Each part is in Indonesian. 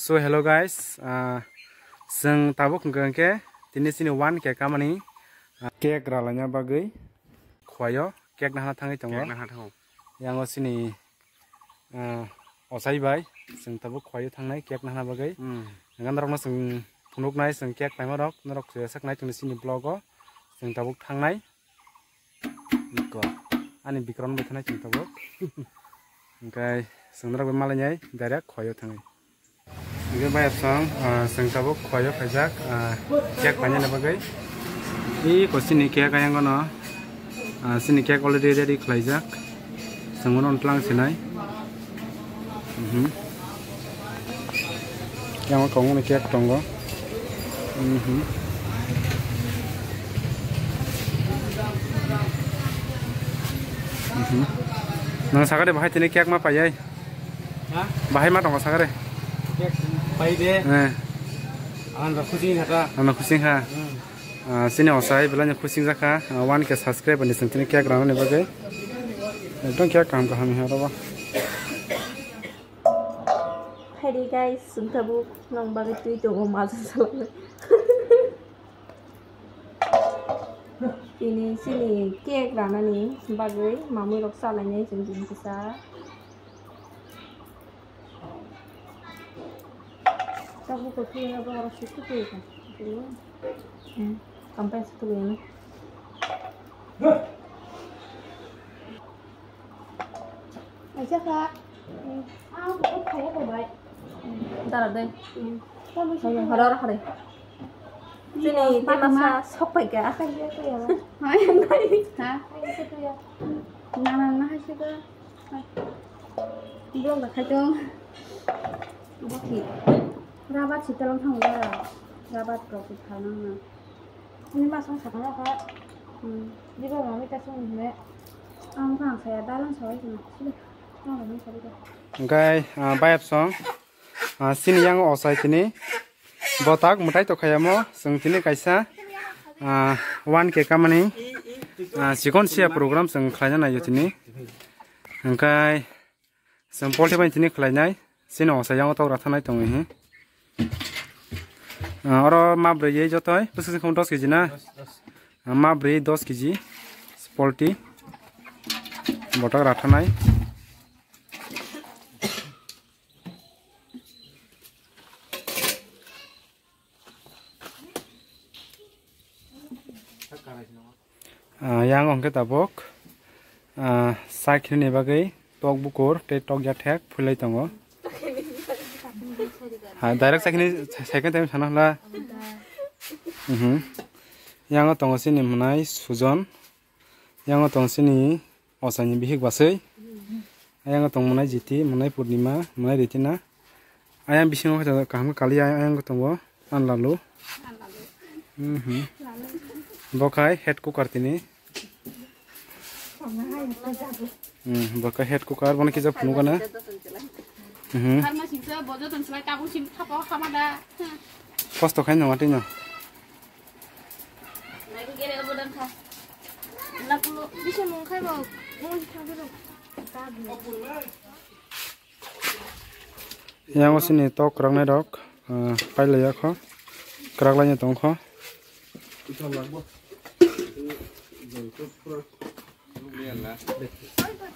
So hello guys, जों tabuk ngke tini sini one cake kamani cake ralanya bagai khoyo cake nah thangai tongo yang sini osai bai जों tabuk khoyo thangnai cake nah bagai ngan rok जों phunuk nai जों cake paima rok norok saknai tini sini blogo जों tabuk thangnai ko ani bikron bai thanai जों tabuk ओमफ्राय जों norok malanyai direct khoyo thangai ini bayar sang tabuk khoyo pajak cake banyak na bagai ini kosini cake yang gono sini cake already ready khlaijak sangon ontlang sinai yang kong ni cake tongo nang sagare bahai tini cake ma payai bahai ma tongo sagare Pai deh. Anak kucing hata. Anak kucing ha. Sini osai belanja kucing zaka. Wan ke subscribe ani sentini cake rana ne bagai. Dong cake kam kami ha roba. Hai guys, suntabu nang bagai tu itu mazu salah. Ini sini cake rana ni bagai mamu rok salahnya sendiri bisa. Tahu kopi apa harus itu tuh kan? Sampai satu ini. Aja kak. Aku kayak apa baik? Ntar deh. Kayak harus hari. Sini masa sopai kak? Kayak itu ya. Hah? Kayak itu ya. Nah hasil ke. Belum tak kacung. Bakit? Rabat sih tolong tangga, rabat kau kita nana. Ini masang sakana kak. Di bawah mami kasih nih. Angkang saya dalam saya cuma sudah. Angkang saya dah. Okay, bayar song. Sini yang osai sini. Botak mutai to kaya mo. Seng sini kaisa. One cake kamani. Sikon sia program seng kaya na yo sini. Okay, seng polti ban sini kaya. Sini osai yang otau rata na itong ini. Oro mabre ye jotoy pusing khon 10 kg na mabre 10 kg spolti botak rathanai yang ongke tabok sakhni bagai tok bukur te tok jathek phulai tongo direct second time sana lah. Yang otong sini menai sujon, yang otong sini osanya bihik basai, yang otong menai jiti, menai purnima, menai ritina, ayam bising kita kami kali ayam otong wo an lalu, bokai head cooker tini, bokai head cooker, mana kita penuh kan? Costo kain nama tinya. Yang sini tok kerang nedok, pai leyak ho, kerang lainnya tong ho.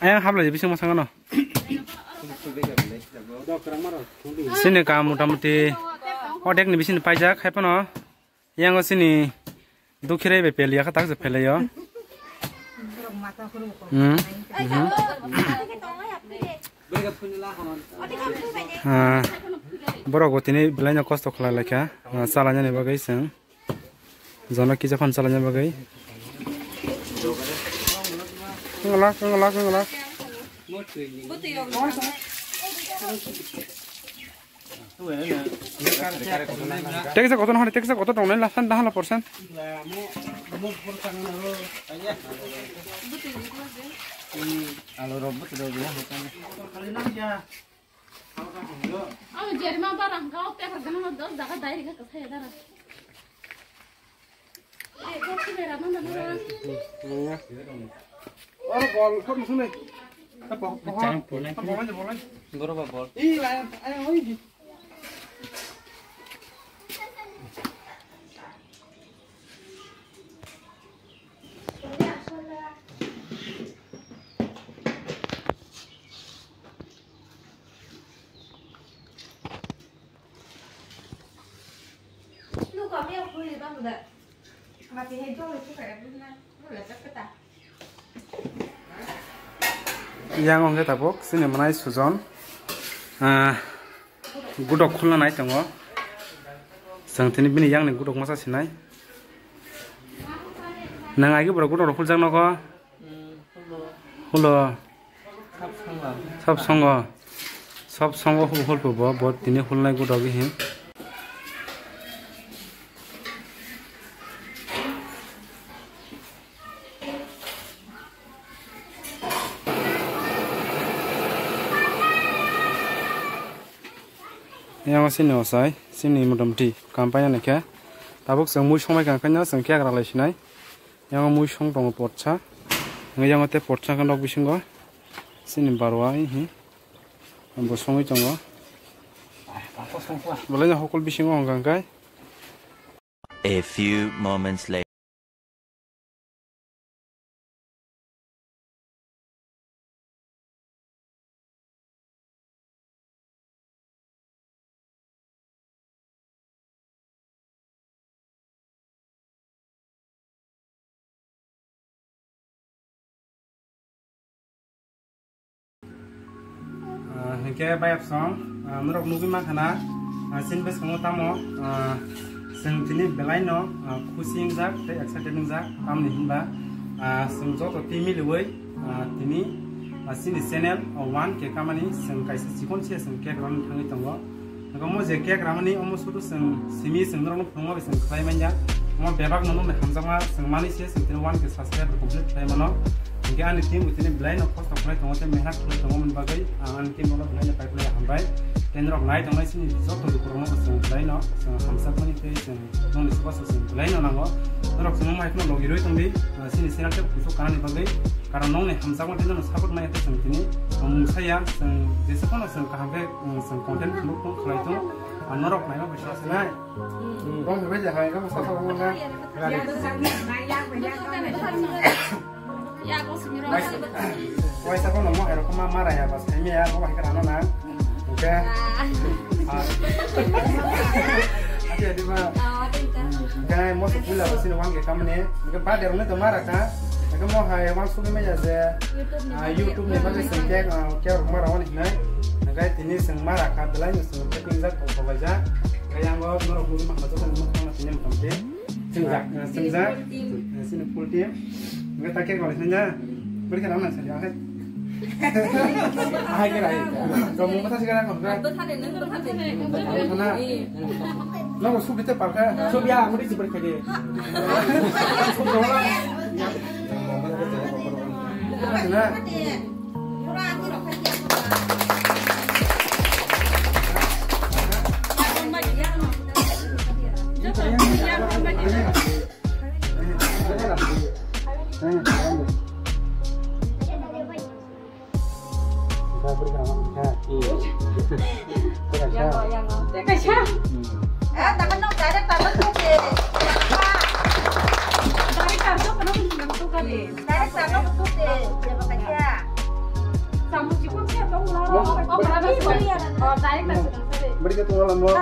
Ayam hab lagi bisa masang ano? Sini kamu tamuti odek ni bisin pajak hai pano yang sini dukhire be pelia ka tak je pelayo borok gotini belanya kosto khala lekha salanya ne bagai seng jona ki jafan salanya bagai ngelak Teksa koto nah teksa koto tong nela san dah la persen. Alo robot sudah bilang bukan. Jadi mah barang kau teh harganya mah 10 dah dari ke saya darah. Kau sih berapa mana? Oh, bol kau musuh nih. Apa? Boleh. Berapa bol? Ih, ayam udah mati itu itu kayak benar udah cepet ah yang ongke tabok sini manai sujon gudok khulna nai tongo sang tini bini yang ni gudok masa sinai nang agi bro gudok khul jang noko hulo sab songo hul pubo bot tini khulnai gudok hi yang sini osai sini mudah-mudahan kampanye nih ya tabuk sang mui somai kampanye sang kia kerala sinai yang mui song tongo porcha yang ate porcha kan dok bisingo sini barwa ini ambo songi tongo bolehnya hokul bisingo hongkang kai. A few moments later. Hingga bayar song, menurut nubi makana, sin bes kamu tamu, sing tini belaino, kusing zak, te excited zak, kam nih himba, sing joto timi luwei, tini, sini channel one ke kamani, sing kaisa cikon cia sing kek ram tangi tonggo, kamu je kek ramani, omo sudu sing simi sing nurung pungo sing klay manja, omo bebak nono me hamzama sing mani cia sing tini one ke subscribe complete klay mano. Jika anda tim utini blind of cost of play tengok tem mehat play tengok menbagai anda tim orang blind apa play hambai tenrok naik tengok sini jauh tu kurang seng blind no seng hamsat mani play seng non disebut seng blind no nango tenrok semua mai kena logi roi tengdi sini senang cep kusuk kanan dibagai karena non hamsat mani tenrok support mai itu seng tini saya seng disebut seng kahambe seng konten peluk pun kalau itu norok naik apa bisa senai bang berbeza hari kamu satu orang ya aku sendiri woi sa kono mo ero ko mara ya bas kami ya ko ka ano na oke aja di ma kan mo su pula bas ni wange kamne ke pa der ne to mara ka ke mo ha ya wan su me ya ze youtube ne ba se ke ke mara wani na ga tini seng mara ka belai ni seng ke pinza ko baja ga yang go no ko ma to kan mo kan tinya tamte sengza sini full team nggak tak kira kalau sebenarnya berikan aman saja kan ah kira kamu masa sekarang kamu kan karena lo sudah tepat kan sudah aku di sebelah kiri berikan tuh mau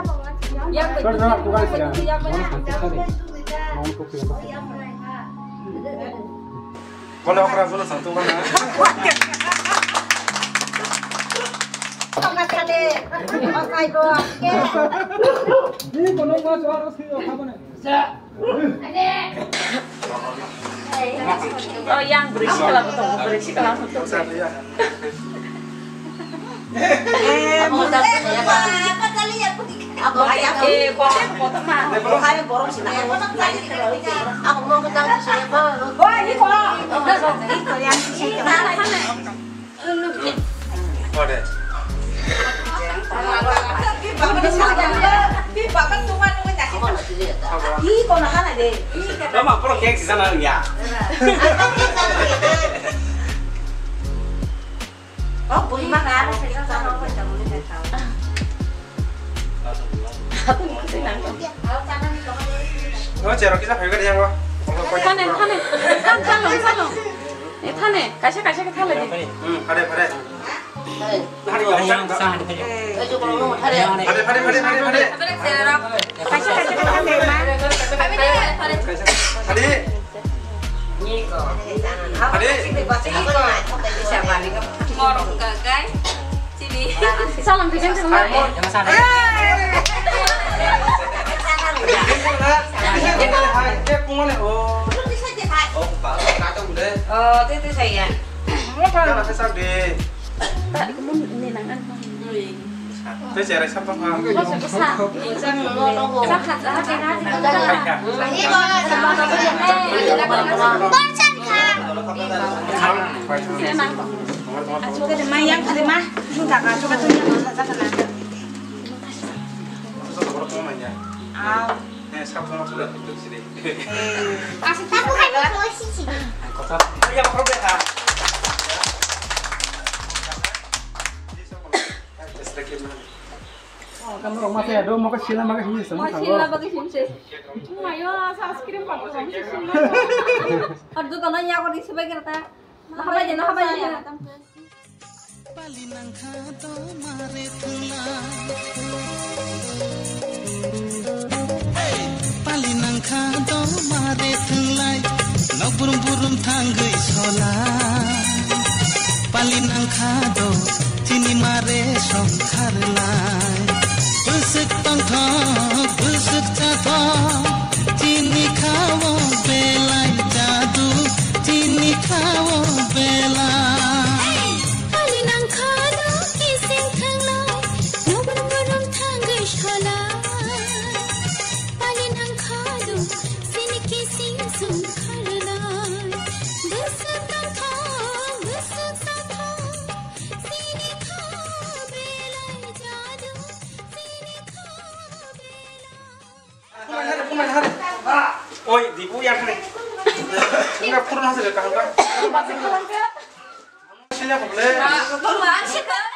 yang kalau aku rasa satu mana ini kalau mau suara sih apa nih oh yang berisi kalau satu aku foto mah kayak borong sih aku mau ketemu siapa wah ini itu yang sih boleh bahkan cuma ih kok nak ada deh Lama pro kek sih sana ya. oh boleh makan saya sama kita boleh tahu aku ikutin nangkep oh cerok kita pergi dia kok 타네 탈로 타네 가시 탈래 파래 Hari yang sah hari. 파래 가시 탈래 Tadi. Niko. Tadi. Siapa nih? Ngorok gagai. Sini. Salam bikin sama. Jangan sana. Oh, itu saya. Tak, kamu ini nangan. Tôi sẽ lại sắp vào hàng. Có sẽ có sạc. Sạc hạt ra cái đó thì có ra. Mai yang tadi mah, minta kan coba tuh yang masa sana. Sắp vào sudah itu sini. Kasih tahu kan posisi. Iya, problem ha. Kamu rumah saya dong, mau ke Cina, mau ke sini semua. Masih bagi sini. Cuma yo saya kirim foto kamu sih. Aduh kalau nyawa di sebagai kata. Nah apa aja. Palinang khado mare thunglai no burum burum thangai sola palinang khado chini mare songkharlai busuk tangtha busuk chatha chini khao belai jadu chini khao belai palinang khado kising thanglai no burum burum thangai sola Oi, di bu yang ini. Enggak pernah saya kahang. Sini apa boleh? Kau masih kan?